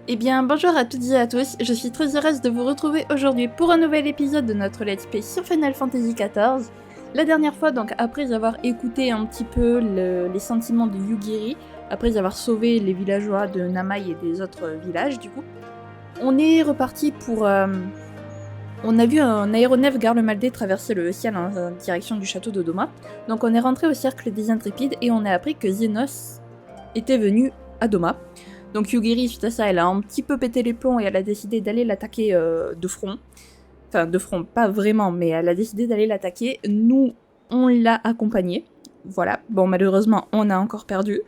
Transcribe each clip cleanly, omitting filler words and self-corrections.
Eh bien, bonjour à toutes et à tous, je suis très heureuse de vous retrouver aujourd'hui pour un nouvel épisode de notre Let's Play sur Final Fantasy XIV. La dernière fois, donc, après avoir écouté un petit peu les sentiments de Yugiri, après avoir sauvé les villageois de Namai et des autres villages, du coup, on est reparti pour... on a vu un aéronef Garlemaldé traverser le ciel en direction du château de Doma, donc on est rentré au cercle des Intrépides et on a appris que Zenos était venu à Doma. Donc Yugiri, suite à ça, elle a un petit peu pété les plombs et elle a décidé d'aller l'attaquer de front. Enfin, de front, pas vraiment, mais elle a décidé d'aller l'attaquer. Nous, on l'a accompagnée. Voilà. Bon, malheureusement, on a encore perdu.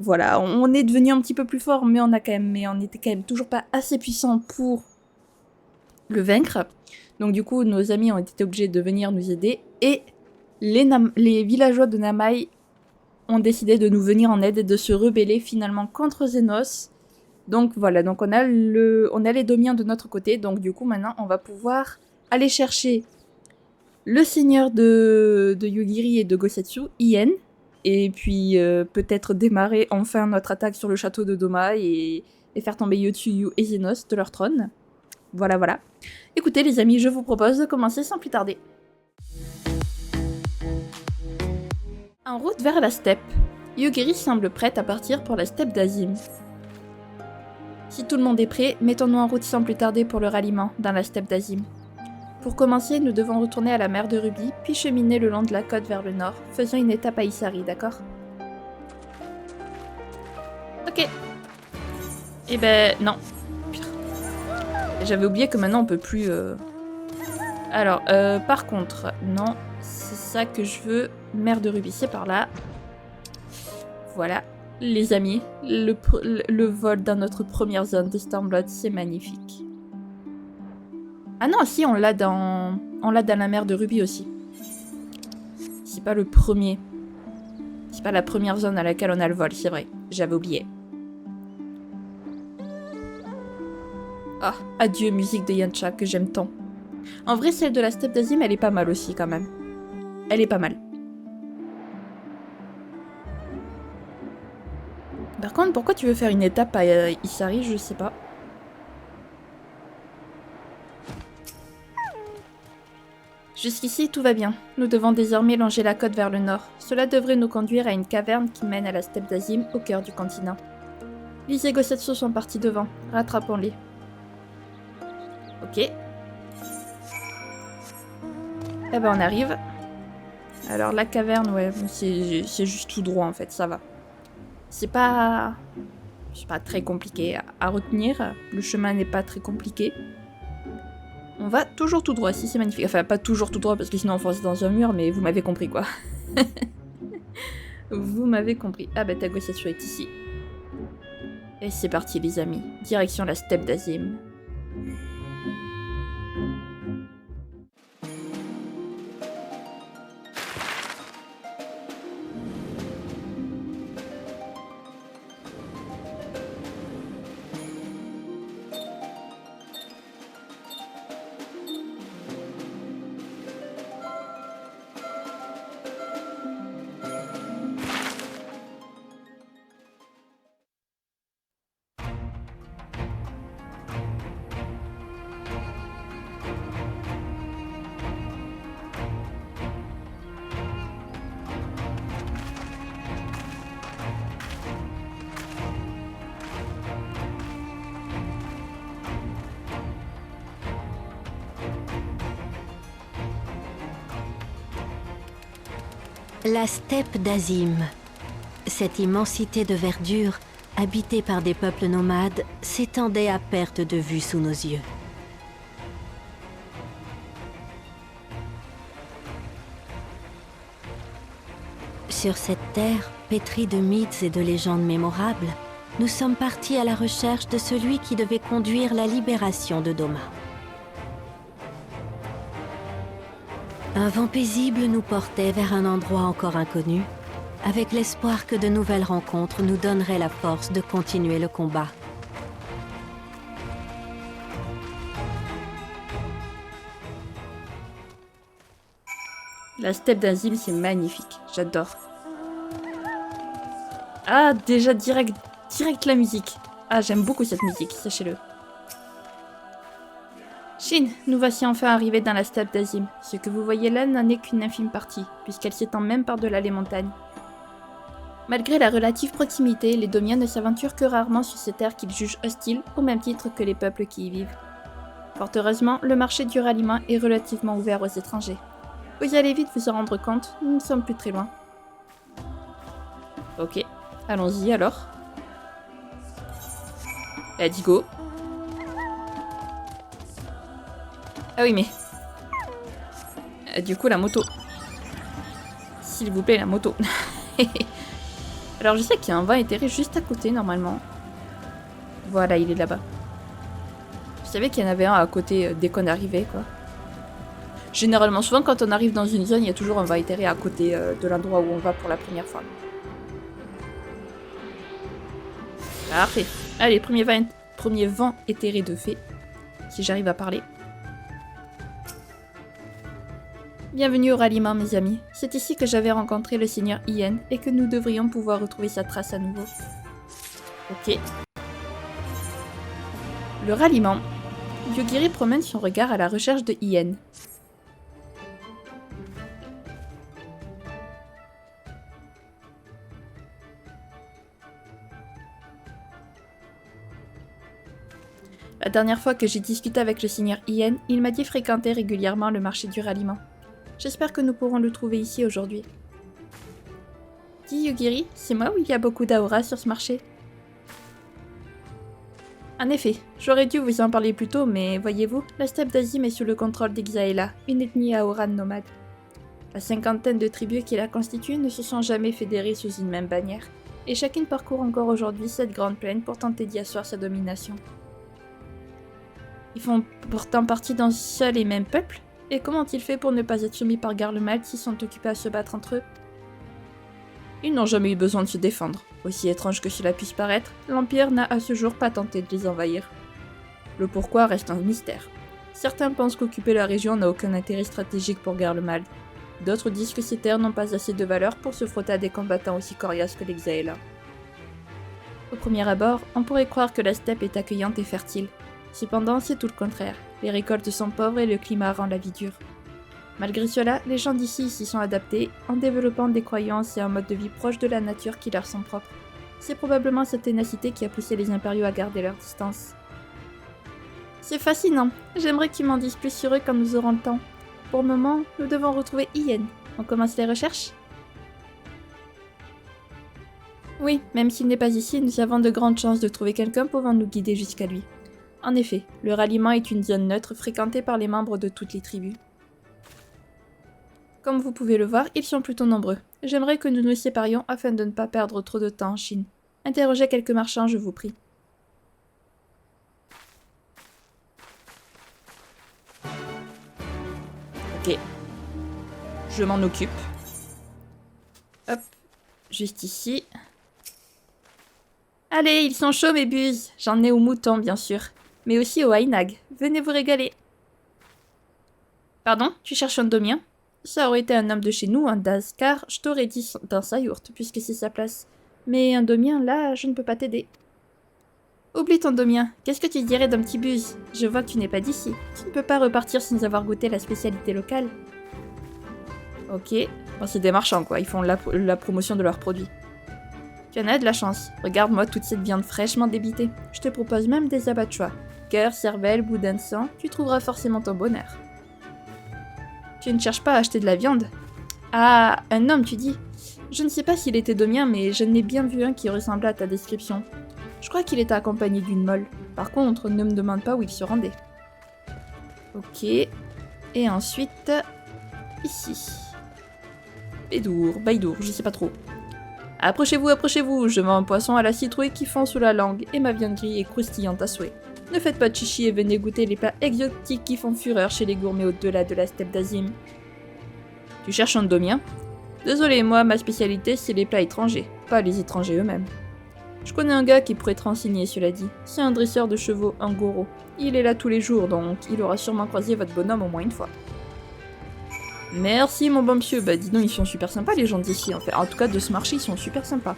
Voilà, on est devenu un petit peu plus fort, mais on était quand même toujours pas assez puissant pour le vaincre. Donc du coup, nos amis ont été obligés de venir nous aider. Et les villageois de Namai ont décidé de nous venir en aide et de se rebeller finalement contre Zenos. Donc voilà, donc on a les Domiens de notre côté, donc du coup maintenant on va pouvoir aller chercher le seigneur de Yugiri et de Gosetsu, Ien, et puis peut-être démarrer enfin notre attaque sur le château de Doma et faire tomber Yotsuyu et Zenos de leur trône. Voilà, voilà. Écoutez les amis, je vous propose de commencer sans plus tarder. En route vers la steppe, Yugiri semble prête à partir pour la steppe d'Azim. Si tout le monde est prêt, mettons-nous en route sans plus tarder pour le ralliement, dans la steppe d'Azim. Pour commencer, nous devons retourner à la mer de Ruby, puis cheminer le long de la côte vers le nord, faisant une étape à Isari, d'accord? Ok. Eh ben, non. J'avais oublié que maintenant on peut plus... Alors, par contre, non, c'est ça que je veux. Mer de Ruby, c'est par là. Voilà. Les amis, le vol dans notre première zone de Stormblood, c'est magnifique. Ah non, si, on l'a dans la mer de Ruby aussi. C'est pas le premier. C'est pas la première zone à laquelle on a le vol, c'est vrai. J'avais oublié. Ah, adieu musique de Yancha que j'aime tant. En vrai, celle de la steppe d'Azim, elle est pas mal aussi quand même. Elle est pas mal. Par contre, pourquoi tu veux faire une étape à Isari, je sais pas. Jusqu'ici, tout va bien. Nous devons désormais longer la côte vers le nord. Cela devrait nous conduire à une caverne qui mène à la steppe d'Azim, au cœur du continent. Lise et Gosetsu sont partis devant. Rattrapons-les. Ok. Eh ben, on arrive. Alors, la caverne, ouais, c'est juste tout droit, en fait, ça va. C'est pas très compliqué à retenir. Le chemin n'est pas très compliqué. On va toujours tout droit, si c'est magnifique. Enfin, pas toujours tout droit, parce que sinon on fonce dans un mur, mais vous m'avez compris, quoi. Vous m'avez compris. Ah bah, Tagosetsu est ici. Et c'est parti, les amis. Direction la steppe d'Azim. La steppe d'Azim. Cette immensité de verdure, habitée par des peuples nomades, s'étendait à perte de vue sous nos yeux. Sur cette terre, pétrie de mythes et de légendes mémorables, nous sommes partis à la recherche de celui qui devait conduire la libération de Doma. Un vent paisible nous portait vers un endroit encore inconnu, avec l'espoir que de nouvelles rencontres nous donneraient la force de continuer le combat. La steppe d'Azim, c'est magnifique. J'adore. Ah, déjà, direct la musique. Ah, j'aime beaucoup cette musique, sachez-le. Shin, nous voici enfin arrivés dans la steppe d'Azim. Ce que vous voyez là n'en est qu'une infime partie, puisqu'elle s'étend même par-delà les montagnes. Malgré la relative proximité, les Domiens ne s'aventurent que rarement sur ces terres qu'ils jugent hostiles, au même titre que les peuples qui y vivent. Fort heureusement, le marché du ralliement est relativement ouvert aux étrangers. Vous allez vite vous en rendre compte, nous ne sommes plus très loin. Ok, allons-y alors. Let's go. Ah oui, mais... du coup, la moto. S'il vous plaît, la moto. Alors, je sais qu'il y a un vin éthéré juste à côté, normalement. Voilà, il est là-bas. Je savais qu'il y en avait un à côté dès qu'on arrivait, quoi. Généralement, souvent, quand on arrive dans une zone, il y a toujours un vin éthéré à côté de l'endroit où on va pour la première fois. Parfait. Allez, premier vent éthéré de fée. Si j'arrive à parler. Bienvenue au ralliement, mes amis. C'est ici que j'avais rencontré le seigneur Ien et que nous devrions pouvoir retrouver sa trace à nouveau. Ok. Le ralliement. Yugiri promène son regard à la recherche de Ien. La dernière fois que j'ai discuté avec le seigneur Ien, il m'a dit fréquenter régulièrement le marché du ralliement. J'espère que nous pourrons le trouver ici aujourd'hui. Dis Yugiri, c'est moi ou il y a beaucoup d'aura sur ce marché? En effet, j'aurais dû vous en parler plus tôt, mais voyez-vous, la steppe d'Azim est sous le contrôle d'Ixaela, une ethnie aura nomade. La cinquantaine de tribus qui la constituent ne se sont jamais fédérées sous une même bannière, et chacune parcourt encore aujourd'hui cette grande plaine pour tenter d'y asseoir sa domination. Ils font pourtant partie d'un seul et même peuple? Et comment ont-ils fait pour ne pas être soumis par Garlemald s'ils sont occupés à se battre entre eux? Ils n'ont jamais eu besoin de se défendre. Aussi étrange que cela puisse paraître, l'Empire n'a à ce jour pas tenté de les envahir. Le pourquoi reste un mystère. Certains pensent qu'occuper la région n'a aucun intérêt stratégique pour Garlemald. D'autres disent que ces terres n'ont pas assez de valeur pour se frotter à des combattants aussi coriaces que l'Exaela. Au premier abord, on pourrait croire que la steppe est accueillante et fertile. Cependant, c'est tout le contraire. Les récoltes sont pauvres et le climat rend la vie dure. Malgré cela, les gens d'ici s'y sont adaptés en développant des croyances et un mode de vie proche de la nature qui leur sont propres. C'est probablement cette ténacité qui a poussé les impériaux à garder leur distance. C'est fascinant. J'aimerais que tu m'en dises plus sur eux quand nous aurons le temps. Pour le moment, nous devons retrouver Ien. On commence les recherches? Oui, même s'il n'est pas ici, nous avons de grandes chances de trouver quelqu'un pouvant nous guider jusqu'à lui. En effet, le ralliement est une zone neutre fréquentée par les membres de toutes les tribus. Comme vous pouvez le voir, ils sont plutôt nombreux. J'aimerais que nous nous séparions afin de ne pas perdre trop de temps en Chine. Interrogez quelques marchands, je vous prie. Ok. Je m'en occupe. Hop. Juste ici. Allez, ils sont chauds mes buses. J'en ai aux moutons, bien sûr. Mais aussi aux Ainag. Venez vous régaler. Pardon, tu cherches un Domien? Ça aurait été un homme de chez nous, un Daskar, je t'aurais dit dans sa yourte, puisque c'est sa place. Mais un Domien, là, je ne peux pas t'aider. Oublie ton Domien. Qu'est-ce que tu dirais d'un petit buse? Je vois que tu n'es pas d'ici. Tu ne peux pas repartir sans avoir goûté la spécialité locale. Ok. Bon, c'est des marchands, quoi. Ils font la promotion de leurs produits. Tu en as de la chance. Regarde-moi toute cette viande fraîchement débitée. Je te propose même des abat-choix. Cœur, cervelle, boudin de sang, tu trouveras forcément ton bonheur. Tu ne cherches pas à acheter de la viande? Ah, un homme, tu dis? Je ne sais pas s'il était domien, mais je n'ai bien vu un qui ressemblait à ta description. Je crois qu'il était accompagné d'une molle. Par contre, ne me demande pas où il se rendait. Ok. Et ensuite... ici. Baïdour, je sais pas trop. Approchez-vous, approchez-vous, je vends un poisson à la citrouille qui fond sous la langue, et ma viande grille est croustillante à souhait. Ne faites pas de chichi et venez goûter les plats exotiques qui font fureur chez les gourmets au-delà de la steppe d'Azim. Tu cherches un domien? Désolé, moi, ma spécialité, c'est les plats étrangers, pas les étrangers eux-mêmes. Je connais un gars qui pourrait te renseigner, cela dit. C'est un dresseur de chevaux, un goro. Il est là tous les jours, donc il aura sûrement croisé votre bonhomme au moins une fois. Merci, mon bon monsieur. Bah, dis donc, ils sont super sympas, les gens d'ici, en fait. En tout cas, de ce marché, ils sont super sympas.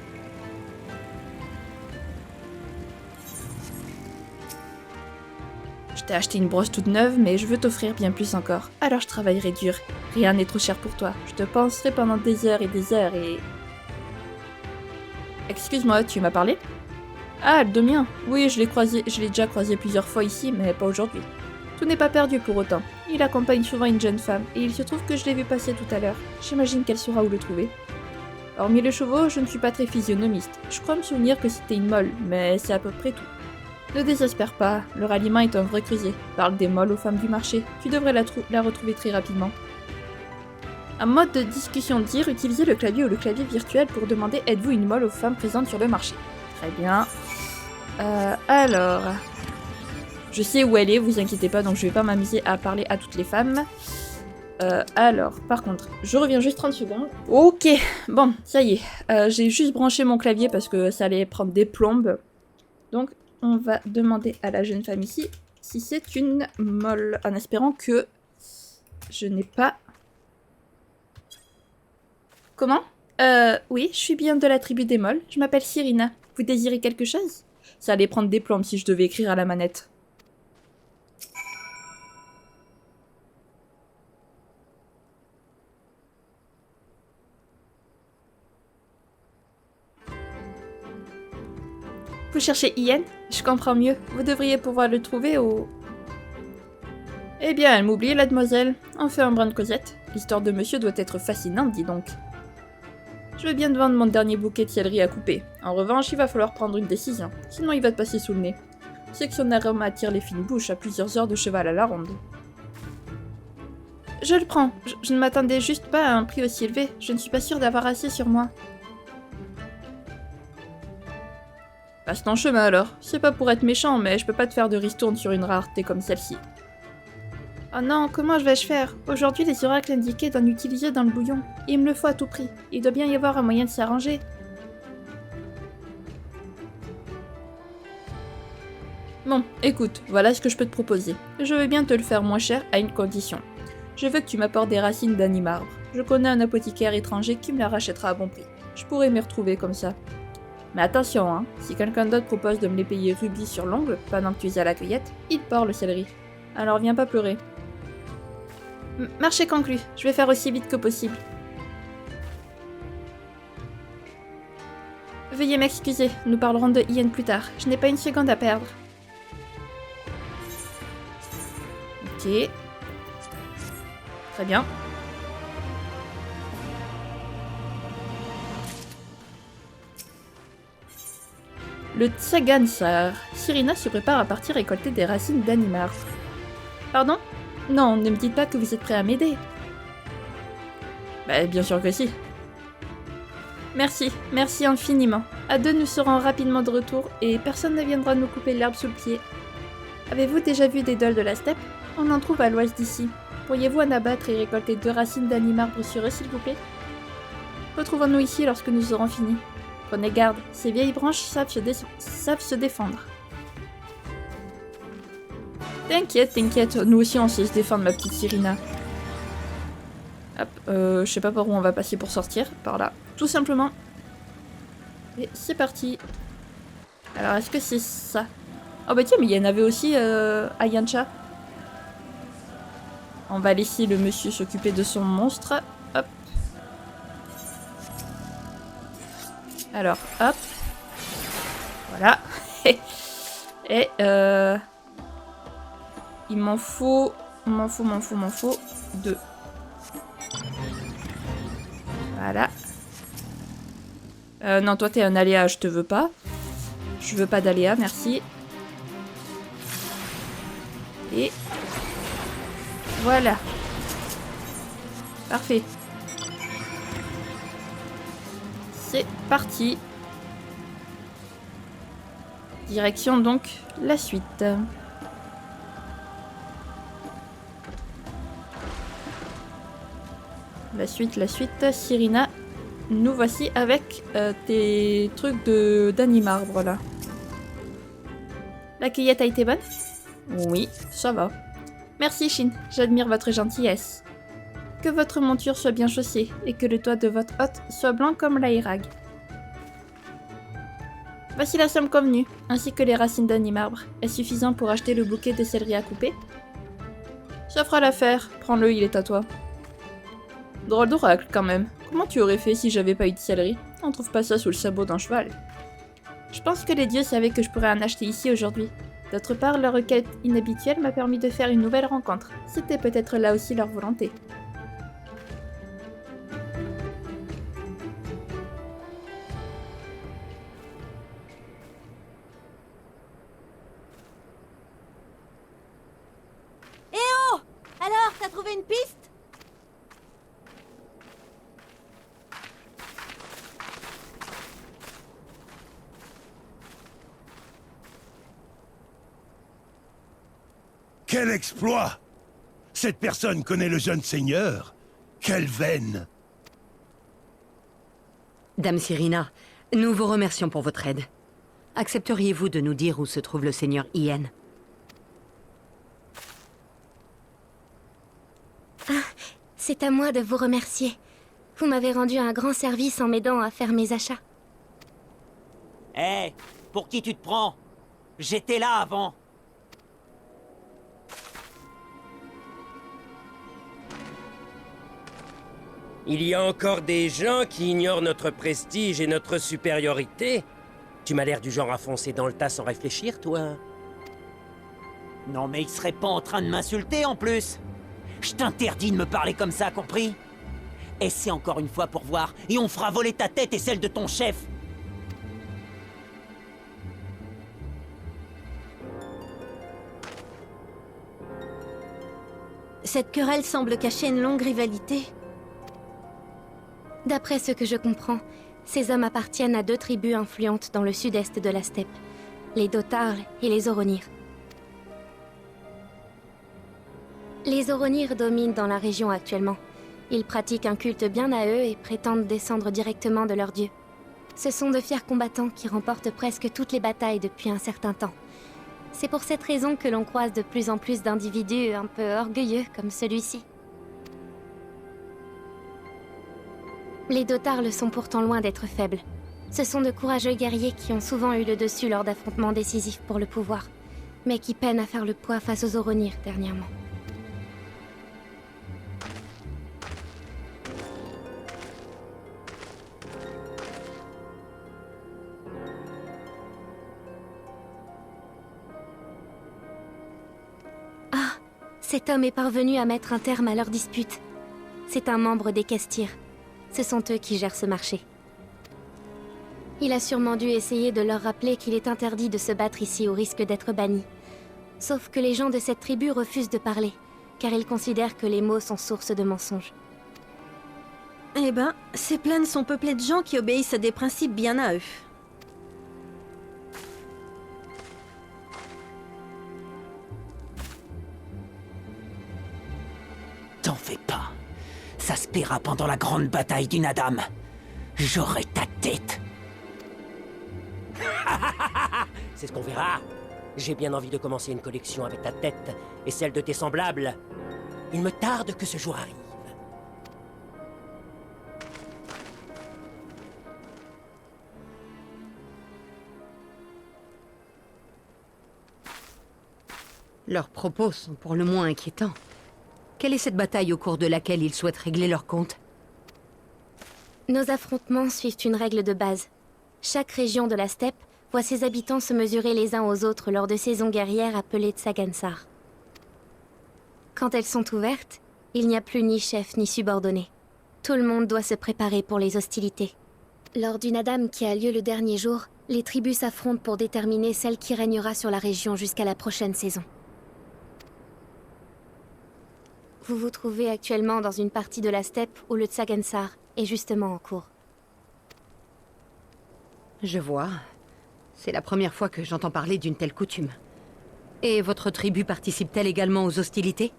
Je t'ai acheté une brosse toute neuve, mais je veux t'offrir bien plus encore. Alors je travaillerai dur. Rien n'est trop cher pour toi. Je te penserai pendant des heures et... Excuse-moi, tu m'as parlé? Ah, le Domien. Oui, je l'ai déjà croisé plusieurs fois ici, mais pas aujourd'hui. Tout n'est pas perdu pour autant. Il accompagne souvent une jeune femme, et il se trouve que je l'ai vu passer tout à l'heure. J'imagine qu'elle saura où le trouver. Hormis les chevaux, je ne suis pas très physionomiste. Je crois me souvenir que c'était une molle, mais c'est à peu près tout. Ne désespère pas, le ralliement est un vrai creuset. Parle des molles aux femmes du marché. Tu devrais la retrouver très rapidement. Un mode de discussion dire, utilisez le clavier ou le clavier virtuel pour demander êtes-vous une molle aux femmes présentes sur le marché. Très bien. Alors... Je sais où elle est, vous inquiétez pas, donc je vais pas m'amuser à parler à toutes les femmes. Alors, par contre, je reviens juste 30 secondes. Ok, bon, ça y est. J'ai juste branché mon clavier parce que ça allait prendre des plombes. Donc, on va demander à la jeune femme ici si c'est une molle, en espérant que je n'ai pas... Comment? Oui, je suis bien de la tribu des molles. Je m'appelle Cyrina. Vous désirez quelque chose? Ça allait prendre des plombes si je devais écrire à la manette. Vous cherchez Ian? Je comprends mieux. Vous devriez pouvoir le trouver au... Eh bien, elle m'oublie, la demoiselle. On fait un brin de Cosette. L'histoire de monsieur doit être fascinante, dis donc. Je veux bien te vendre mon dernier bouquet de céleri à couper. En revanche, il va falloir prendre une décision. Sinon, il va te passer sous le nez. Tu sais que son arôme attire les fines bouches à plusieurs heures de cheval à la ronde. Je le prends. Je ne m'attendais juste pas à un prix aussi élevé. Je ne suis pas sûre d'avoir assez sur moi. Passe ton chemin alors. C'est pas pour être méchant, mais je peux pas te faire de ristourne sur une rareté comme celle-ci. Oh non, comment vais-je faire? Aujourd'hui, les oracles indiquaient d'en utiliser dans le bouillon. Il me le faut à tout prix. Il doit bien y avoir un moyen de s'arranger. Bon, écoute, voilà ce que je peux te proposer. Je veux bien te le faire moins cher à une condition. Je veux que tu m'apportes des racines d'animarbre. Je connais un apothicaire étranger qui me la rachètera à bon prix. Je pourrais m'y retrouver comme ça. Mais attention, hein, si quelqu'un d'autre propose de me les payer rubis sur l'ongle, pendant que tu es à la cueillette, il part le céleri. Alors viens pas pleurer. Marché conclu, je vais faire aussi vite que possible. Veuillez m'excuser, nous parlerons de Ian plus tard. Je n'ai pas une seconde à perdre. Ok. Très bien. Le Tsagansar. Cyrina se prépare à partir récolter des racines d'animarbre. Pardon? Non, ne me dites pas que vous êtes prêt à m'aider. Bah, bien sûr que si. Merci, merci infiniment. À deux, nous serons rapidement de retour et personne ne viendra nous couper l'herbe sous le pied. Avez-vous déjà vu des dolls de la steppe? On en trouve à l'ouest d'ici. Pourriez-vous en abattre et récolter 2 racines d'animarbre sur eux, s'il vous plaît? Retrouvons-nous ici lorsque nous aurons fini. Prenez garde, ces vieilles branches savent se défendre. T'inquiète, t'inquiète, nous aussi on sait se défendre, ma petite Cyrina. Hop, je sais pas par où on va passer pour sortir, par là, tout simplement. Et c'est parti. Alors, est-ce que c'est ça? Oh bah tiens, mais il y en avait aussi à Yancha. On va laisser le monsieur s'occuper de son monstre. Hop. Alors, hop. Voilà. Et il m'en faut 2. Voilà. Non, toi t'es un aléa, je te veux pas. Je veux pas d'aléa, merci. Et... voilà. Parfait. C'est parti. Direction donc la suite. La suite, Cyrina, nous voici avec tes trucs d'animarbre là. La cueillette a été bonne? Oui, ça va. Merci Shin, j'admire votre gentillesse. Que votre monture soit bien chaussée et que le toit de votre hôte soit blanc comme l'aérag. Voici la somme convenue, ainsi que les racines d'animarbre. Est-ce suffisant pour acheter le bouquet de céleri à couper? Ça fera l'affaire. Prends-le, il est à toi. Drôle d'oracle, quand même. Comment tu aurais fait si j'avais pas eu de céleri? On trouve pas ça sous le sabot d'un cheval. Je pense que les dieux savaient que je pourrais en acheter ici aujourd'hui. D'autre part, leur requête inhabituelle m'a permis de faire une nouvelle rencontre. C'était peut-être là aussi leur volonté. Alors, t'as trouvé une piste? Quel exploit! Cette personne connaît le jeune seigneur. Quelle veine! Dame Cyrina, nous vous remercions pour votre aide. Accepteriez-vous de nous dire où se trouve le seigneur Ian? C'est à moi de vous remercier. Vous m'avez rendu un grand service en m'aidant à faire mes achats. Hé, pour qui tu te prends? J'étais là avant. Il y a encore des gens qui ignorent notre prestige et notre supériorité. Tu m'as l'air du genre à foncer dans le tas sans réfléchir, toi. Non mais il serait pas en train de m'insulter en plus. Je t'interdis de me parler comme ça, compris? Essaie encore une fois pour voir, et on fera voler ta tête et celle de ton chef. Cette querelle semble cacher une longue rivalité. D'après ce que je comprends, ces hommes appartiennent à deux tribus influentes dans le sud-est de la steppe, les Dotarl et les Oronir. Les Oronir dominent dans la région actuellement. Ils pratiquent un culte bien à eux et prétendent descendre directement de leur dieu. Ce sont de fiers combattants qui remportent presque toutes les batailles depuis un certain temps. C'est pour cette raison que l'on croise de plus en plus d'individus un peu orgueilleux comme celui-ci. Les Dotarl sont pourtant loin d'être faibles. Ce sont de courageux guerriers qui ont souvent eu le dessus lors d'affrontements décisifs pour le pouvoir, mais qui peinent à faire le poids face aux Oronir dernièrement. Ah, cet homme est parvenu à mettre un terme à leur dispute. C'est un membre des Kestir. Ce sont eux qui gèrent ce marché. Il a sûrement dû essayer de leur rappeler qu'il est interdit de se battre ici au risque d'être banni. Sauf que les gens de cette tribu refusent de parler, car ils considèrent que les mots sont source de mensonges. Eh ben, ces plaines sont peuplées de gens qui obéissent à des principes bien à eux. T'en fais pas. Ça se paiera pendant la grande bataille du Nadam. J'aurai ta tête. C'est ce qu'on verra. J'ai bien envie de commencer une collection avec ta tête et celle de tes semblables. Il me tarde que ce jour arrive. Leurs propos sont pour le moins inquiétants. Quelle est cette bataille au cours de laquelle ils souhaitent régler leur compte? Nos affrontements suivent une règle de base. Chaque région de la steppe voit ses habitants se mesurer les uns aux autres lors de saisons guerrières appelées Tsagansar. Quand elles sont ouvertes, il n'y a plus ni chef ni subordonné. Tout le monde doit se préparer pour les hostilités. Lors du Nadam qui a lieu le dernier jour, les tribus s'affrontent pour déterminer celle qui régnera sur la région jusqu'à la prochaine saison. Vous vous trouvez actuellement dans une partie de la steppe où le Tsagansar est justement en cours. Je vois. C'est la première fois que j'entends parler d'une telle coutume. Et votre tribu participe-t-elle également aux hostilités?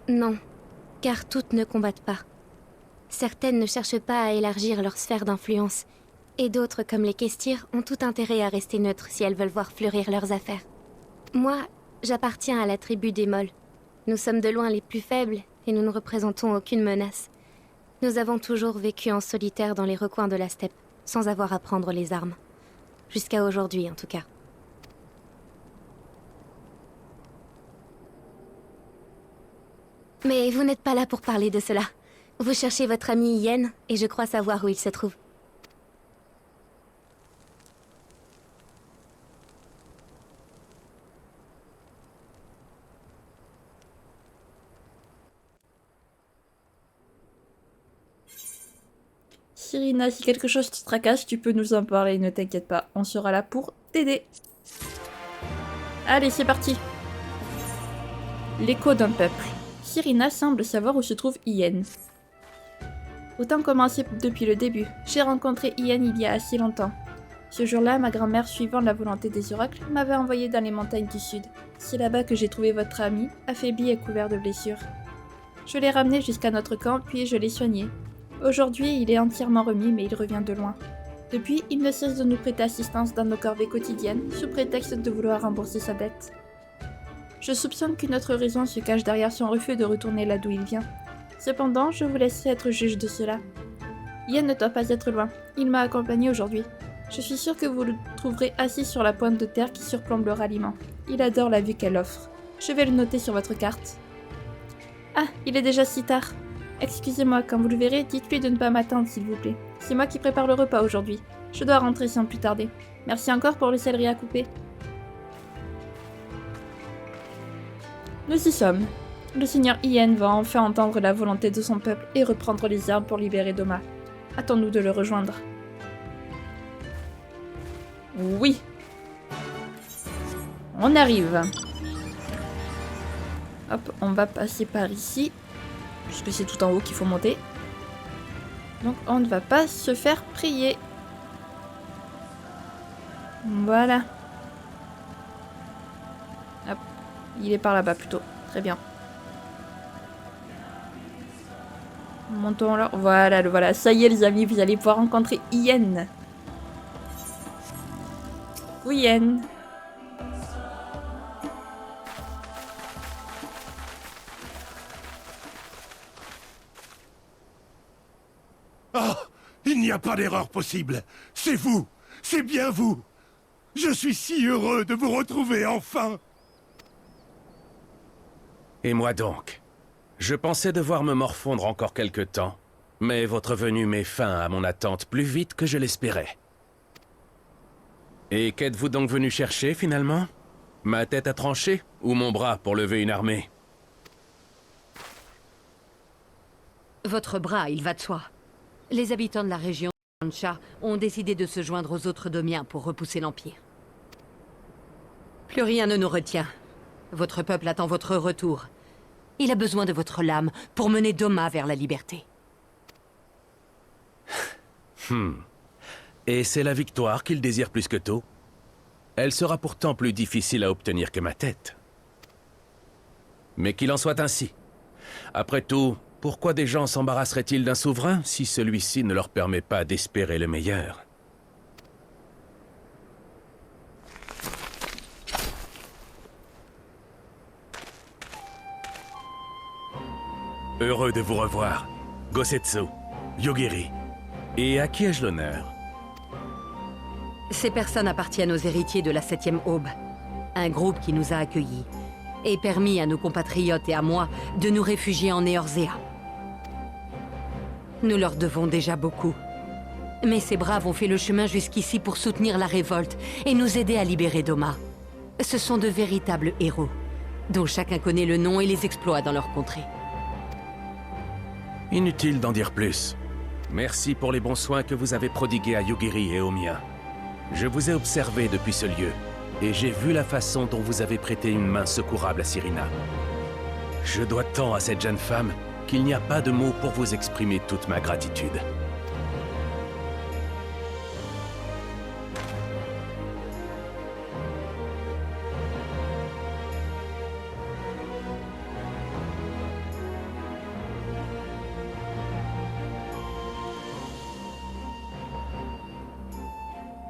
Non, car toutes ne combattent pas. Certaines ne cherchent pas à élargir leur sphère d'influence, et d'autres, comme les Kestir, ont tout intérêt à rester neutres si elles veulent voir fleurir leurs affaires. Moi, j'appartiens à la tribu des Molles. Nous sommes de loin les plus faibles, et nous ne représentons aucune menace. Nous avons toujours vécu en solitaire dans les recoins de la steppe, sans avoir à prendre les armes. Jusqu'à aujourd'hui, en tout cas. Mais vous n'êtes pas là pour parler de cela. Vous cherchez votre ami Yen, et je crois savoir où il se trouve. Sirina, si quelque chose te tracasse, tu peux nous en parler, ne t'inquiète pas. On sera là pour t'aider. Allez, c'est parti. L'écho d'un peuple. Sirina semble savoir où se trouve Yen. Autant commencer depuis le début. J'ai rencontré Yen il y a assez longtemps. Ce jour-là, ma grand-mère, suivant la volonté des oracles, m'avait envoyé dans les montagnes du sud. C'est là-bas que j'ai trouvé votre ami, affaibli et couvert de blessures. Je l'ai ramené jusqu'à notre camp, puis je l'ai soigné. Aujourd'hui, il est entièrement remis, mais il revient de loin. Depuis, il ne cesse de nous prêter assistance dans nos corvées quotidiennes, sous prétexte de vouloir rembourser sa dette. Je soupçonne qu'une autre raison se cache derrière son refus de retourner là d'où il vient. Cependant, je vous laisserai être juge de cela. Yen ne doit pas être loin. Il m'a accompagné aujourd'hui. Je suis sûre que vous le trouverez assis sur la pointe de terre qui surplombe le ralliement. Il adore la vue qu'elle offre. Je vais le noter sur votre carte. Ah, il est déjà si tard. Excusez-moi, quand vous le verrez, dites-lui de ne pas m'attendre, s'il vous plaît. C'est moi qui prépare le repas aujourd'hui. Je dois rentrer sans plus tarder. Merci encore pour le céleri à couper. Nous y sommes. Le seigneur Yen va enfin entendre la volonté de son peuple et reprendre les armes pour libérer Doma. Hâtons-nous de le rejoindre. Oui. On arrive. Hop, on va passer par ici. Puisque c'est tout en haut qu'il faut monter. Donc on ne va pas se faire prier. Voilà. Hop. Il est par là-bas plutôt. Très bien. Montons là. Voilà, le voilà. Ça y est les amis, vous allez pouvoir rencontrer Yen. Oui, Yen. Oh, il n'y a pas d'erreur possible. C'est vous. C'est bien vous. Je suis si heureux de vous retrouver enfin. Et moi donc? Je pensais devoir me morfondre encore quelque temps, mais votre venue met fin à mon attente plus vite que je l'espérais. Et qu'êtes-vous donc venu chercher finalement? Ma tête à trancher ou mon bras pour lever une armée? Votre bras, il va de soi. Les habitants de la région de Ansha ont décidé de se joindre aux autres Domiens pour repousser l'Empire. Plus rien ne nous retient. Votre peuple attend votre retour. Il a besoin de votre lame pour mener Doma vers la liberté. Et c'est la victoire qu'il désire plus que tout? Elle sera pourtant plus difficile à obtenir que ma tête. Mais qu'il en soit ainsi. Après tout, pourquoi des gens s'embarrasseraient-ils d'un souverain si celui-ci ne leur permet pas d'espérer le meilleur? Heureux de vous revoir, Gosetsu, Yugiri. Et à qui ai-je l'honneur? Ces personnes appartiennent aux héritiers de la 7e Aube, un groupe qui nous a accueillis et permis à nos compatriotes et à moi de nous réfugier en Eorzea. Nous leur devons déjà beaucoup. Mais ces braves ont fait le chemin jusqu'ici pour soutenir la révolte et nous aider à libérer Doma. Ce sont de véritables héros, dont chacun connaît le nom et les exploits dans leur contrée. Inutile d'en dire plus. Merci pour les bons soins que vous avez prodigués à Yugiri et aux miens. Je vous ai observé depuis ce lieu, et j'ai vu la façon dont vous avez prêté une main secourable à Sirina. Je dois tant à cette jeune femme qu'il n'y a pas de mots pour vous exprimer toute ma gratitude.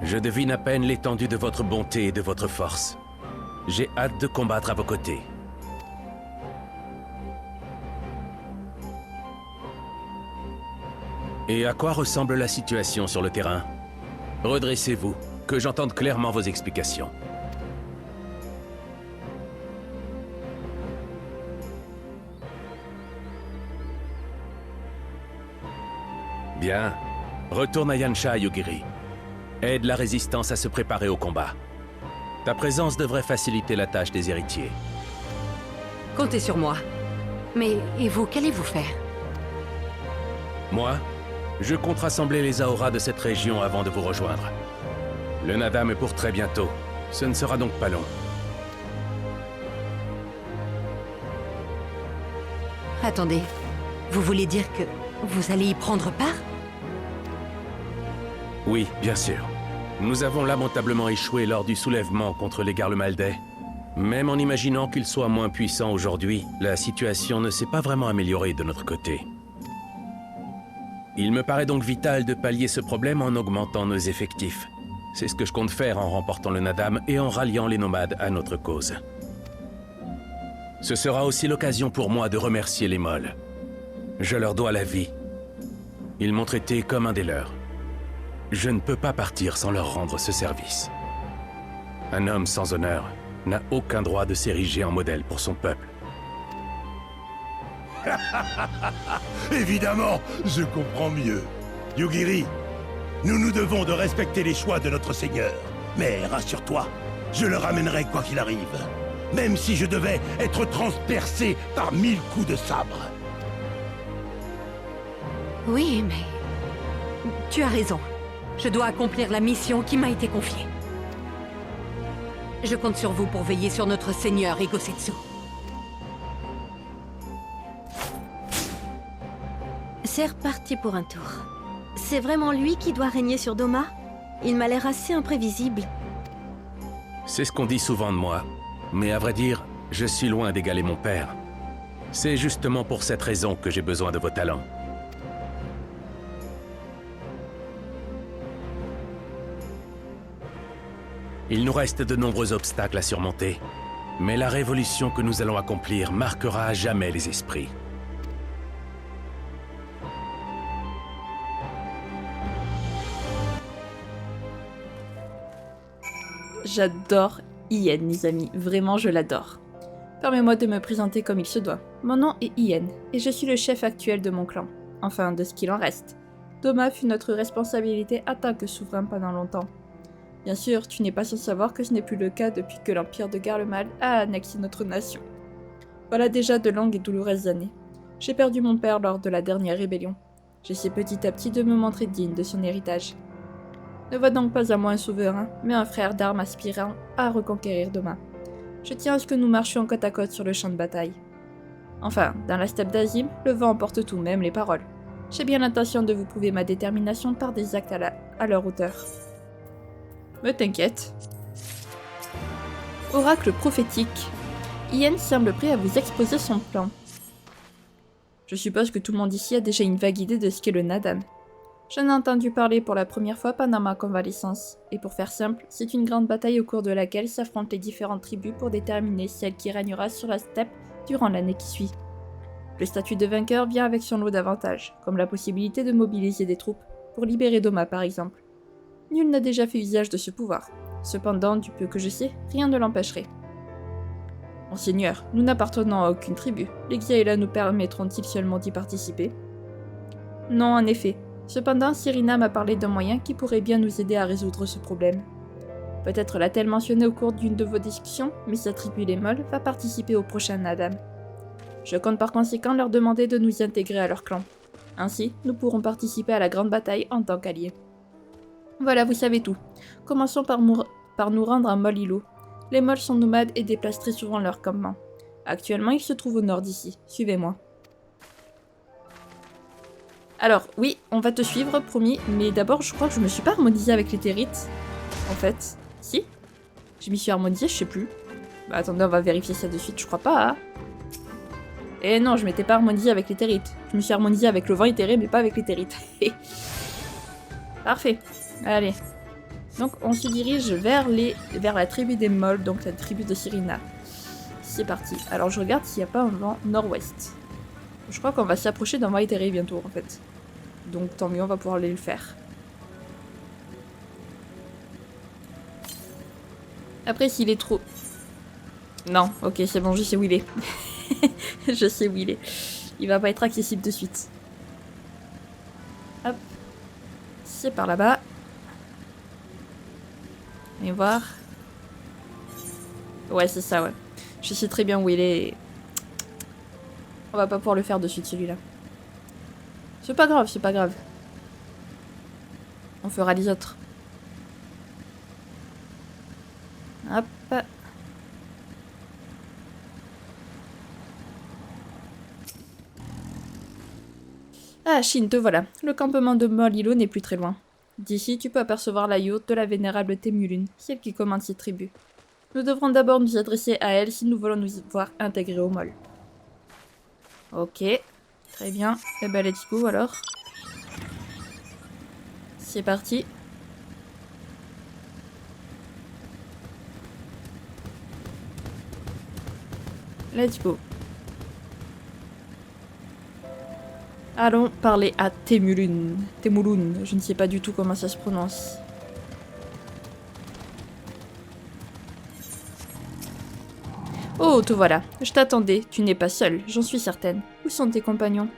Je devine à peine l'étendue de votre bonté et de votre force. J'ai hâte de combattre à vos côtés. Et à quoi ressemble la situation sur le terrain? Redressez-vous, que j'entende clairement vos explications. Bien. Retourne à Yansha, Yugiri. Aide la résistance à se préparer au combat. Ta présence devrait faciliter la tâche des héritiers. Comptez sur moi. Mais, et vous, qu'allez-vous faire? Moi, je compte rassembler les Aoras de cette région avant de vous rejoindre. Le Nadam est pour très bientôt. Ce ne sera donc pas long. Attendez, vous voulez dire que vous allez y prendre part? Oui, bien sûr. Nous avons lamentablement échoué lors du soulèvement contre les Garlemaldais. Même en imaginant qu'ils soient moins puissants aujourd'hui, la situation ne s'est pas vraiment améliorée de notre côté. Il me paraît donc vital de pallier ce problème en augmentant nos effectifs. C'est ce que je compte faire en remportant le Nadam et en ralliant les nomades à notre cause. Ce sera aussi l'occasion pour moi de remercier les Molles. Je leur dois la vie. Ils m'ont traité comme un des leurs. Je ne peux pas partir sans leur rendre ce service. Un homme sans honneur n'a aucun droit de s'ériger en modèle pour son peuple. Évidemment, je comprends mieux. Yugiri, nous nous devons de respecter les choix de notre Seigneur. Mais rassure-toi, je le ramènerai quoi qu'il arrive. Même si je devais être transpercé par 1000 coups de sabre. Oui, mais... Tu as raison. Je dois accomplir la mission qui m'a été confiée. Je compte sur vous pour veiller sur notre seigneur Egosetsu. C'est reparti pour un tour. C'est vraiment lui qui doit régner sur Doma? Il m'a l'air assez imprévisible. C'est ce qu'on dit souvent de moi. Mais à vrai dire, je suis loin d'égaler mon père. C'est justement pour cette raison que j'ai besoin de vos talents. Il nous reste de nombreux obstacles à surmonter, mais la révolution que nous allons accomplir marquera à jamais les esprits. J'adore Ien, les amis. Vraiment, je l'adore. Permets-moi de me présenter comme il se doit. Mon nom est Ien, et je suis le chef actuel de mon clan. Enfin, de ce qu'il en reste. Doma fut notre responsabilité en tant que souverain pendant longtemps. Bien sûr, tu n'es pas sans savoir que ce n'est plus le cas depuis que l'Empire de Garlemald a annexé notre nation. Voilà déjà de longues et douloureuses années. J'ai perdu mon père lors de la dernière rébellion. J'essaie petit à petit de me montrer digne de son héritage. Ne vois donc pas à moi un souverain, mais un frère d'armes aspirant à reconquérir Doma. Je tiens à ce que nous marchions côte à côte sur le champ de bataille. Enfin, dans la steppe d'Azim, le vent emporte tout, même les paroles. J'ai bien l'intention de vous prouver ma détermination par des actes à leur hauteur. Me t'inquiète. Oracle prophétique. Ien semble prêt à vous exposer son plan. Je suppose que tout le monde ici a déjà une vague idée de ce qu'est le Nadam. J'en ai entendu parler pour la première fois pendant ma convalescence, et pour faire simple, c'est une grande bataille au cours de laquelle s'affrontent les différentes tribus pour déterminer celle qui régnera sur la steppe durant l'année qui suit. Le statut de vainqueur vient avec son lot d'avantages, comme la possibilité de mobiliser des troupes, pour libérer Doma par exemple. Nul n'a déjà fait usage de ce pouvoir. Cependant, du peu que je sais, rien ne l'empêcherait. Monseigneur, nous n'appartenons à aucune tribu. Les Xaela nous permettront-ils seulement d'y participer? Non, en effet. Cependant, Cyrina m'a parlé d'un moyen qui pourrait bien nous aider à résoudre ce problème. Peut-être l'a-t-elle mentionné au cours d'une de vos discussions, mais sa tribu les Molles va participer au prochain Nadam. Je compte par conséquent leur demander de nous intégrer à leur clan. Ainsi, nous pourrons participer à la grande bataille en tant qu'alliés. Voilà, vous savez tout. Commençons par nous rendre à Molilo. Les Molles sont nomades et déplacent très souvent leur campement. Actuellement, ils se trouvent au nord d'ici. Suivez-moi. Alors, oui, on va te suivre, promis, mais d'abord, je crois que je me suis pas harmonisée avec les Territes. En fait, si? Je m'y suis harmonisée, je sais plus. Bah attendez, on va vérifier ça de suite, je crois pas, hein. Eh non, je m'étais pas harmonisée avec les Territes. Je me suis harmonisée avec le vent éthéré, mais pas avec les Territes. Parfait. Allez. Donc, on se dirige vers la tribu des Molles, donc la tribu de Cyrina. C'est parti. Alors, je regarde s'il n'y a pas un vent nord-ouest. Je crois qu'on va s'approcher d'un vent éthéré bientôt, en fait. Donc tant mieux, on va pouvoir aller le faire. Après, s'il est trop... Non, ok, c'est bon, je sais où il est. Je sais où il est. Il va pas être accessible de suite. Hop. C'est par là-bas. Et voir. Ouais, c'est ça, ouais. Je sais très bien où il est. On va pas pouvoir le faire de suite, celui-là. C'est pas grave, c'est pas grave. On fera les autres. Hop. Ah, Shin, te voilà. Le campement de Molilo n'est plus très loin. D'ici, tu peux apercevoir la yacht de la vénérable Temulun, celle qui commande cette tribu. Nous devrons d'abord nous adresser à elle si nous voulons nous y voir intégrés au Mol. Ok, très bien. Eh ben, let's go alors. C'est parti. Let's go. Allons parler à Temulun. Temulun, je ne sais pas du tout comment ça se prononce. Oh, te voilà. Je t'attendais. Tu n'es pas seule, j'en suis certaine. Où sont tes compagnons?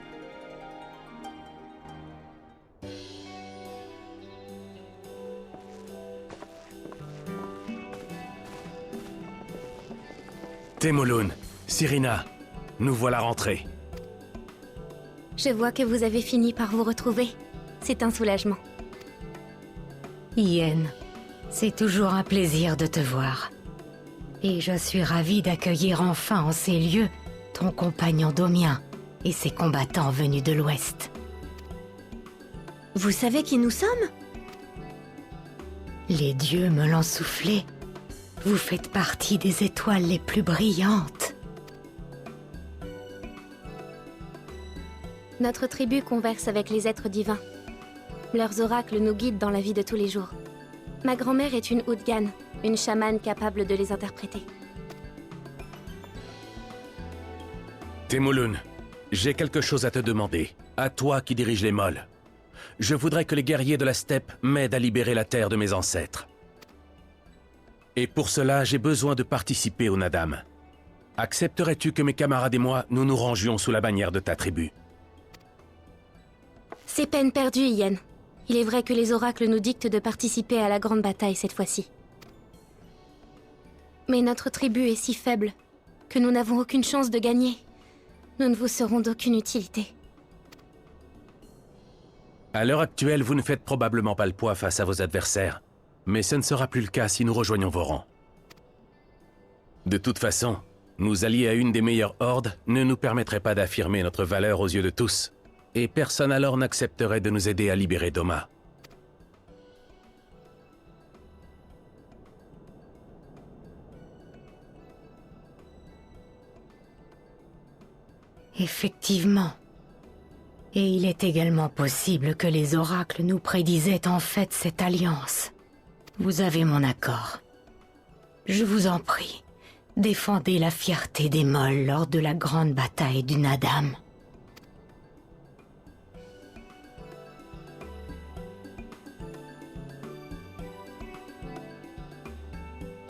Temulun, Cyrina, nous voilà rentrés. Je vois que vous avez fini par vous retrouver. C'est un soulagement. Yen, c'est toujours un plaisir de te voir. Et je suis ravie d'accueillir enfin en ces lieux ton compagnon Domien et ses combattants venus de l'Ouest. Vous savez qui nous sommes? Les dieux me l'ont soufflé. Vous faites partie des étoiles les plus brillantes. Notre tribu converse avec les êtres divins. Leurs oracles nous guident dans la vie de tous les jours. Ma grand-mère est une Udgan, une chamane capable de les interpréter. Temulun, j'ai quelque chose à te demander. À toi qui dirige les Mols. Je voudrais que les guerriers de la steppe m'aident à libérer la terre de mes ancêtres. Et pour cela, j'ai besoin de participer au Nadam. Accepterais-tu que mes camarades et moi, nous nous rangions sous la bannière de ta tribu? C'est peine perdue, Yen. Il est vrai que les oracles nous dictent de participer à la grande bataille cette fois-ci. Mais notre tribu est si faible que nous n'avons aucune chance de gagner. Nous ne vous serons d'aucune utilité. À l'heure actuelle, vous ne faites probablement pas le poids face à vos adversaires. Mais ce ne sera plus le cas si nous rejoignons vos rangs. De toute façon, nous allier à une des meilleures hordes ne nous permettrait pas d'affirmer notre valeur aux yeux de tous. Et personne alors n'accepterait de nous aider à libérer Doma. Effectivement. Et il est également possible que les oracles nous prédisaient en fait cette alliance. Vous avez mon accord. Je vous en prie, défendez la fierté des Mols lors de la grande bataille du Nadam.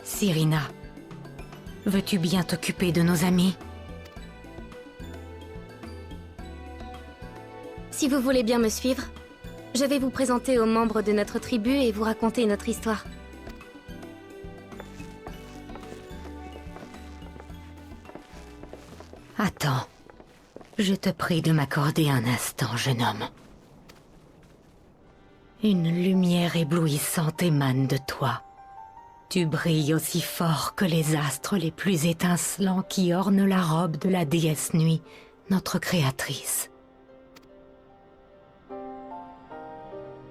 Cyrina, veux-tu bien t'occuper de nos amis? Si vous voulez bien me suivre, je vais vous présenter aux membres de notre tribu et vous raconter notre histoire. Attends, je te prie de m'accorder un instant, jeune homme. Une lumière éblouissante émane de toi. Tu brilles aussi fort que les astres les plus étincelants qui ornent la robe de la déesse Nuit, notre créatrice.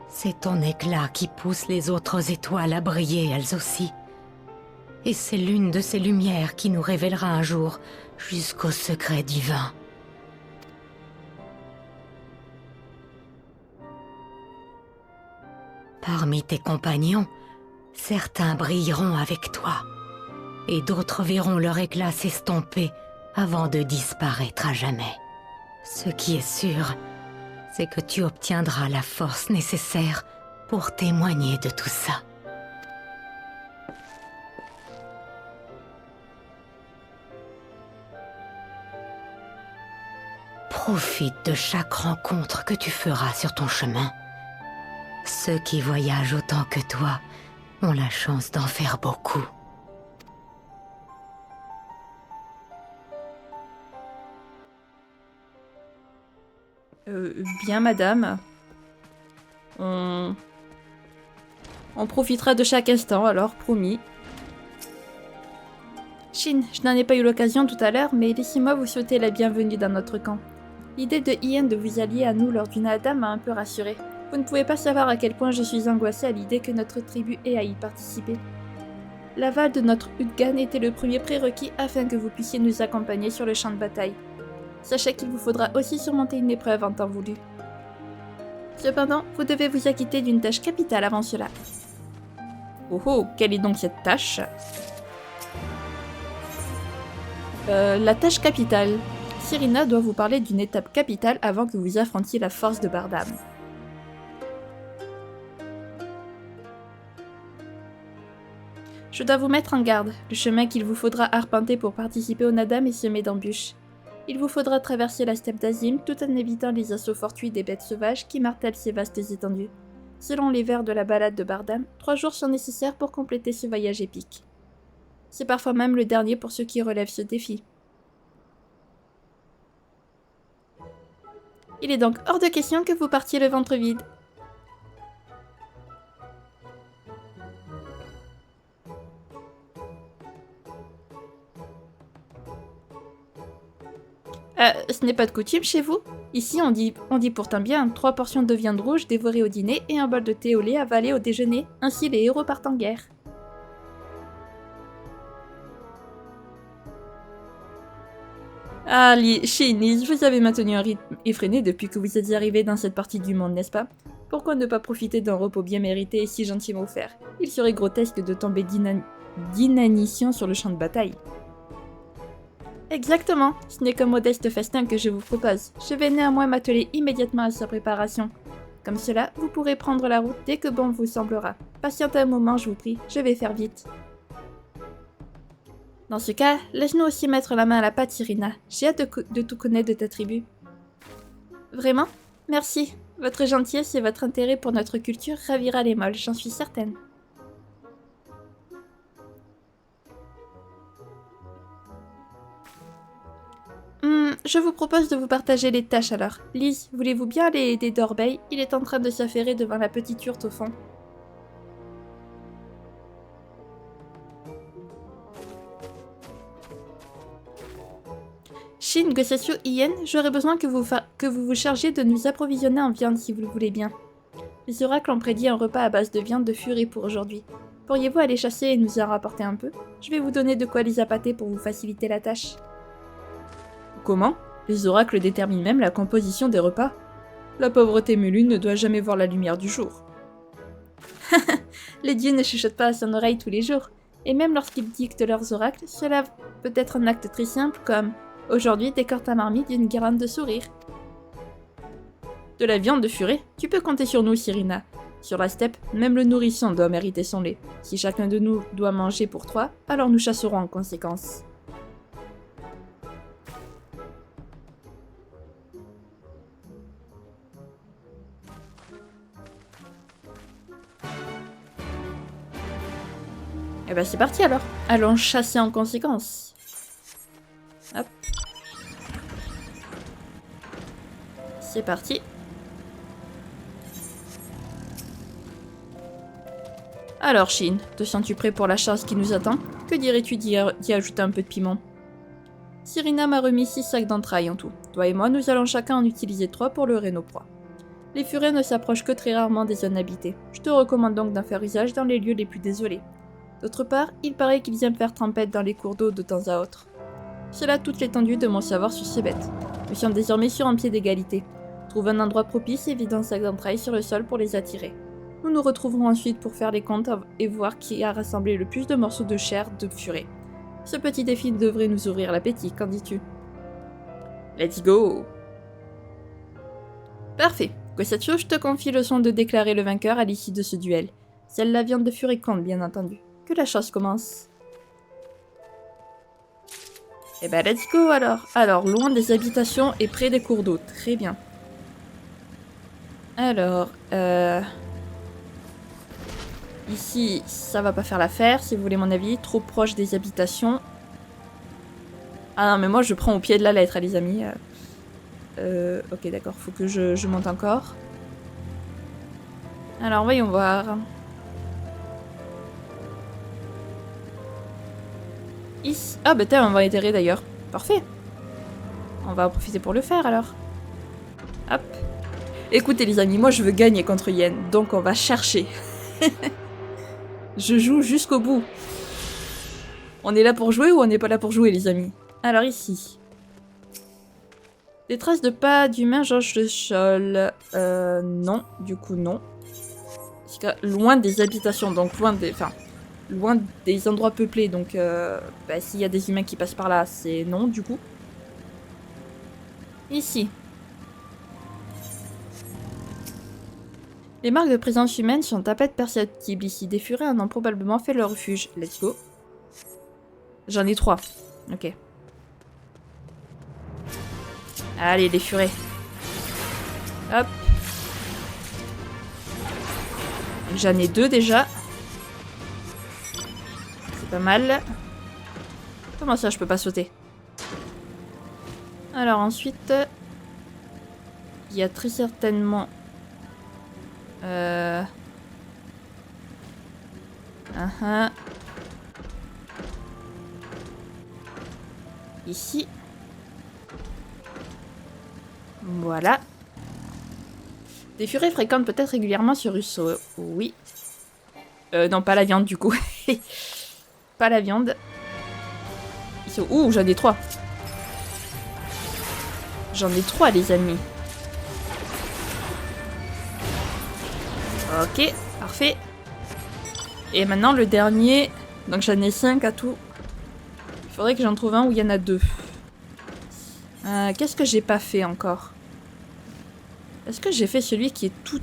C'est ton éclat qui pousse les autres étoiles à briller elles aussi. Et c'est l'une de ces lumières qui nous révélera un jour jusqu'au secret divin. Parmi tes compagnons, certains brilleront avec toi, et d'autres verront leur éclat s'estomper avant de disparaître à jamais. Ce qui est sûr, c'est que tu obtiendras la force nécessaire pour témoigner de tout ça. Profite de chaque rencontre que tu feras sur ton chemin. Ceux qui voyagent autant que toi ont la chance d'en faire beaucoup. Bien, madame. On profitera de chaque instant, alors, promis. Shin, je n'en ai pas eu l'occasion tout à l'heure, mais laissez-moi vous souhaiter la bienvenue dans notre camp. L'idée de Ian de vous allier à nous lors d'une Ada m'a un peu rassurée. Vous ne pouvez pas savoir à quel point je suis angoissée à l'idée que notre tribu ait à y participer. L'aval de notre Utgan était le premier prérequis afin que vous puissiez nous accompagner sur le champ de bataille. Sachez qu'il vous faudra aussi surmonter une épreuve en temps voulu. Cependant, vous devez vous acquitter d'une tâche capitale avant cela. Oh oh, quelle est donc cette tâche? La tâche capitale. Cyrina doit vous parler d'une étape capitale avant que vous affrontiez la force de Bardam. Je dois vous mettre en garde. Le chemin qu'il vous faudra arpenter pour participer au Nadam est semé d'embûches. Il vous faudra traverser la steppe d'Azim tout en évitant les assauts fortuits des bêtes sauvages qui martèlent ces vastes étendues. Selon les vers de la ballade de Bardam, 3 jours sont nécessaires pour compléter ce voyage épique. C'est parfois même le dernier pour ceux qui relèvent ce défi. Il est donc hors de question que vous partiez le ventre vide. Ce n'est pas de coutume chez vous? Ici, on dit pourtant bien 3 portions de viande rouge dévorées au dîner et un bol de thé au lait avalé au déjeuner. Ainsi, les héros partent en guerre. Ah, Shin, je vous avais maintenu un rythme effréné depuis que vous êtes arrivé dans cette partie du monde, n'est-ce pas? Pourquoi ne pas profiter d'un repos bien mérité et si gentiment offert? Il serait grotesque de tomber d'inanition sur le champ de bataille. Exactement, ce n'est qu'un modeste festin que je vous propose. Je vais néanmoins m'atteler immédiatement à sa préparation. Comme cela, vous pourrez prendre la route dès que bon vous semblera. Patientez un moment, je vous prie, je vais faire vite. Dans ce cas, laisse-nous aussi mettre la main à la pâte, Cyrina. J'ai hâte de tout connaître de ta tribu. Vraiment? Merci. Votre gentillesse et votre intérêt pour notre culture ravira les molles, j'en suis certaine. Je vous propose de vous partager les tâches alors. Liz, voulez-vous bien aller aider Dorbey? Il est en train de s'affairer devant la petite urte au fond. Shin, Gossasio, Ian, j'aurais besoin que vous vous chargiez de nous approvisionner en viande si vous le voulez bien. Les oracles ont prédit un repas à base de viande de furie pour aujourd'hui. Pourriez-vous aller chasser et nous en rapporter un peu? Je vais vous donner de quoi les appâter pour vous faciliter la tâche. Comment? Les oracles déterminent même la composition des repas. La pauvreté Melune ne doit jamais voir la lumière du jour. Les dieux ne chuchotent pas à son oreille tous les jours, et même lorsqu'ils dictent leurs oracles, cela peut être un acte très simple comme « Aujourd'hui, décore ta marmite d'une guirlande de sourires ». De la viande de furet, tu peux compter sur nous, Cyrina. Sur la steppe, même le nourrisson doit mériter son lait. Si chacun de nous doit manger pour 3, alors nous chasserons en conséquence. Eh ben c'est parti alors. Allons chasser en conséquence. Hop. C'est parti. Alors Shin, te sens-tu prêt pour la chasse qui nous attend? Que dirais-tu d'y ajouter un peu de piment? Cyrina m'a remis 6 sacs d'entrailles en tout. Toi et moi, nous allons chacun en utiliser 3 pour leurrer nos proies. Les furets ne s'approchent que très rarement des zones habitées. Je te recommande donc d'en faire usage dans les lieux les plus désolés. D'autre part, il paraît qu'ils aiment faire tempête dans les cours d'eau de temps à autre. C'est là toute l'étendue de mon savoir sur ces bêtes. Nous sommes désormais sur un pied d'égalité. Trouve un endroit propice et vide un sac d'entrailles sur le sol pour les attirer. Nous nous retrouverons ensuite pour faire les comptes et voir qui a rassemblé le plus de morceaux de chair de furet. Ce petit défi devrait nous ouvrir l'appétit, qu'en dis-tu? Let's go! Parfait. Gosetsu, je te confie le soin de déclarer le vainqueur à l'issue de ce duel. Seule la viande de furie compte, bien entendu. Que la chasse commence. Eh ben, let's go alors. Alors, loin des habitations et près des cours d'eau. Très bien. Alors, ici, ça va pas faire l'affaire, si vous voulez mon avis. Trop proche des habitations. Ah non, mais moi, je prends au pied de la lettre, les amis. Ok, d'accord, faut que je monte encore. Alors, voyons voir. Ici. Ah, bah tiens, on va itérer d'ailleurs. Parfait. On va en profiter pour le faire alors. Hop. Écoutez, les amis, moi je veux gagner contre Yen, donc on va chercher. Je joue jusqu'au bout. On est là pour jouer ou on n'est pas là pour jouer, les amis? Alors, ici. Des traces de pas d'humains, Georges de Scholl. Non, du coup, non. Loin des habitations, donc loin des... Enfin, loin des endroits peuplés, donc... bah, s'il y a des humains qui passent par là, c'est non, du coup. Ici. Les marques de présence humaine sont à peine perceptibles ici. Des furets en ont probablement fait leur refuge. Let's go. J'en ai 3. Ok. Allez, les furets. Hop. J'en ai 2 déjà. C'est pas mal. Comment ça, je peux pas sauter? Alors ensuite... Il y a très certainement... Ici. Voilà. Des furets fréquentent peut-être régulièrement ce ruisseau. Oui. Non, pas la viande du coup. Pas la viande. Ouh, j'en ai 3. J'en ai 3, les amis. Ok, parfait. Et maintenant le dernier. Donc j'en ai 5 à tout. Il faudrait que j'en trouve un où il y en a 2. Qu'est-ce que j'ai pas fait encore? Est-ce que j'ai fait celui qui est tout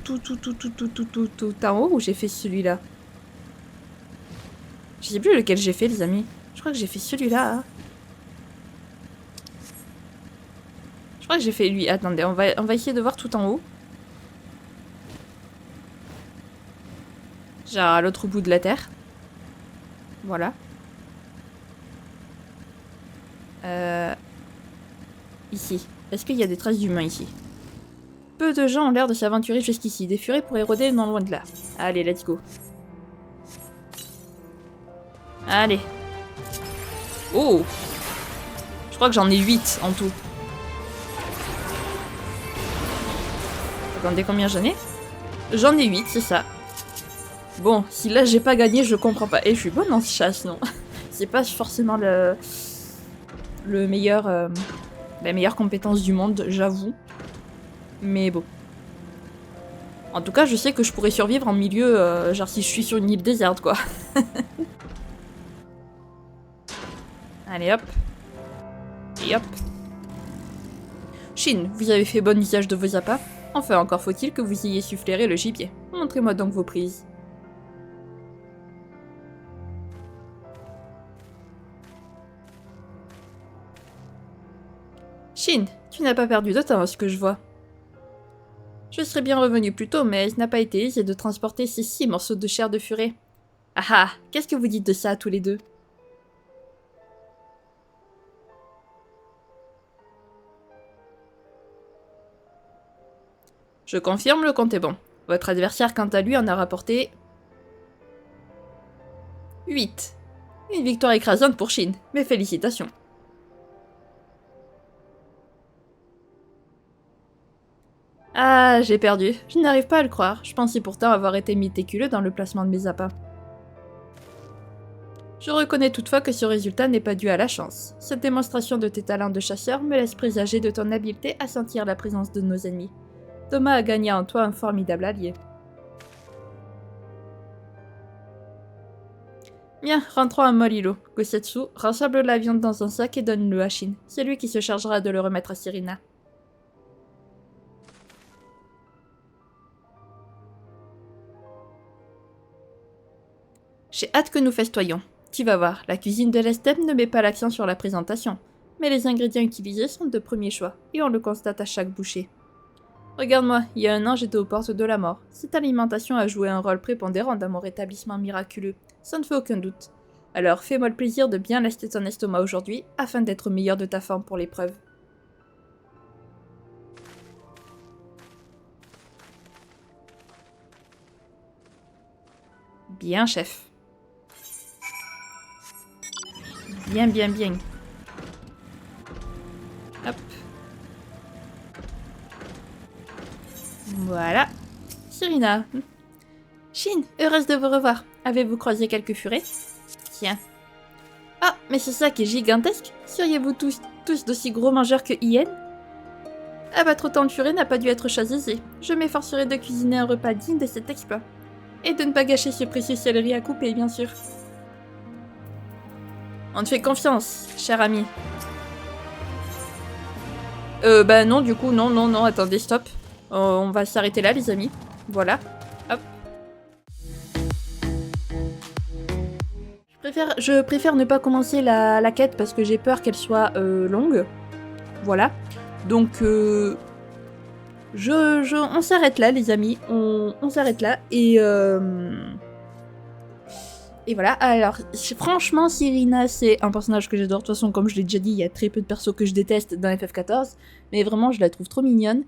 en haut ou j'ai fait celui-là? Je sais plus lequel j'ai fait, les amis. Je crois que j'ai fait celui-là. Hein. Je crois que j'ai fait lui. Attendez, on va essayer de voir tout en haut. Genre à l'autre bout de la terre. Voilà. Ici. Est-ce qu'il y a des traces d'humains ici? Peu de gens ont l'air de s'aventurer jusqu'ici. Des furets pourraient rôder non loin de là. Allez, let's go. Allez. Oh! Je crois que j'en ai 8 en tout. Attendez, combien j'en ai? J'en ai 8, c'est ça. Bon, si là j'ai pas gagné, je comprends pas. Et je suis bonne en chasse, non? C'est pas forcément le meilleur... la meilleure compétence du monde, j'avoue. Mais bon. En tout cas, je sais que je pourrais survivre en milieu... genre si je suis sur une île déserte, quoi. Allez, hop. Et hop. Shin, vous avez fait bon usage de vos appâts. Enfin, encore faut-il que vous ayez su flairer le gibier. Montrez-moi donc vos prises. Shin, tu n'as pas perdu de temps à ce que je vois. Je serais bien revenu plus tôt, mais il n'a pas été aisé de transporter ces 6 morceaux de chair de furet. Ah ah, qu'est-ce que vous dites de ça tous les deux? Je confirme, le compte est bon. Votre adversaire, quant à lui, en a rapporté... 8. Une victoire écrasante pour Shin. Mes félicitations. Ah, j'ai perdu. Je n'arrive pas à le croire. Je pensais pourtant avoir été méticuleux dans le placement de mes appâts. Je reconnais toutefois que ce résultat n'est pas dû à la chance. Cette démonstration de tes talents de chasseur me laisse présager de ton habileté à sentir la présence de nos ennemis. Thomas a gagné en toi un formidable allié. Bien, rentrons à Molilo. Gosetsu, rassemble la viande dans un sac et donne-le à Shin. C'est lui qui se chargera de le remettre à Serena. J'ai hâte que nous festoyons. Tu vas voir, la cuisine de la steppe ne met pas l'accent sur la présentation, mais les ingrédients utilisés sont de premier choix, et on le constate à chaque bouchée. Regarde-moi, il y a un an j'étais aux portes de la mort. Cette alimentation a joué un rôle prépondérant dans mon rétablissement miraculeux, ça ne fait aucun doute. Alors fais-moi le plaisir de bien lester ton estomac aujourd'hui, afin d'être au meilleur de ta forme pour l'épreuve. Bien, chef. Bien, bien, bien. Hop. Voilà. Sirina. Shin, heureuse de vous revoir. Avez-vous croisé quelques furets? Tiens. Ah, mais c'est ça qui est gigantesque. Seriez-vous tous d'aussi gros mangeurs que Ien? Abattre autant de furets n'a pas dû être chose aisée. Je m'efforcerai de cuisiner un repas digne de cet exploit. Et de ne pas gâcher ce précieux céleri à couper, bien sûr. On te fait confiance, cher ami. Bah non, du coup, non, attendez, stop. On va s'arrêter là, les amis. Voilà. Hop. Je préfère ne pas commencer la quête parce que j'ai peur qu'elle soit longue. Voilà. Donc, on s'arrête là, les amis. On s'arrête là. Et voilà. Alors, franchement, Sirina, c'est un personnage que j'adore. De toute façon, comme je l'ai déjà dit, il y a très peu de persos que je déteste dans FF14. Mais vraiment, je la trouve trop mignonne.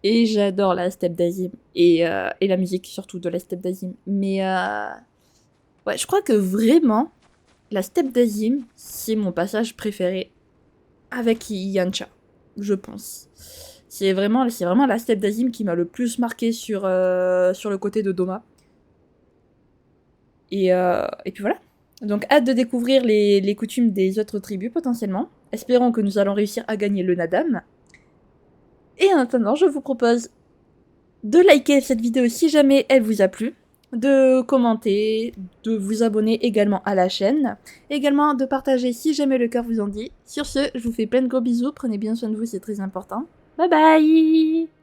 Et j'adore la steppe d'Azim. Et la musique, surtout, de la steppe d'Azim. Mais, ouais, je crois que vraiment, la steppe d'Azim, c'est mon passage préféré avec Yancha, je pense. C'est vraiment la steppe d'Azim qui m'a le plus marqué sur le côté de Doma. Et puis voilà. Donc hâte de découvrir les coutumes des autres tribus potentiellement. Espérons que nous allons réussir à gagner le Nadam. Et en attendant, je vous propose de liker cette vidéo si jamais elle vous a plu, de commenter, de vous abonner également à la chaîne, également de partager si jamais le cœur vous en dit. Sur ce, je vous fais plein de gros bisous, prenez bien soin de vous, c'est très important. Bye bye!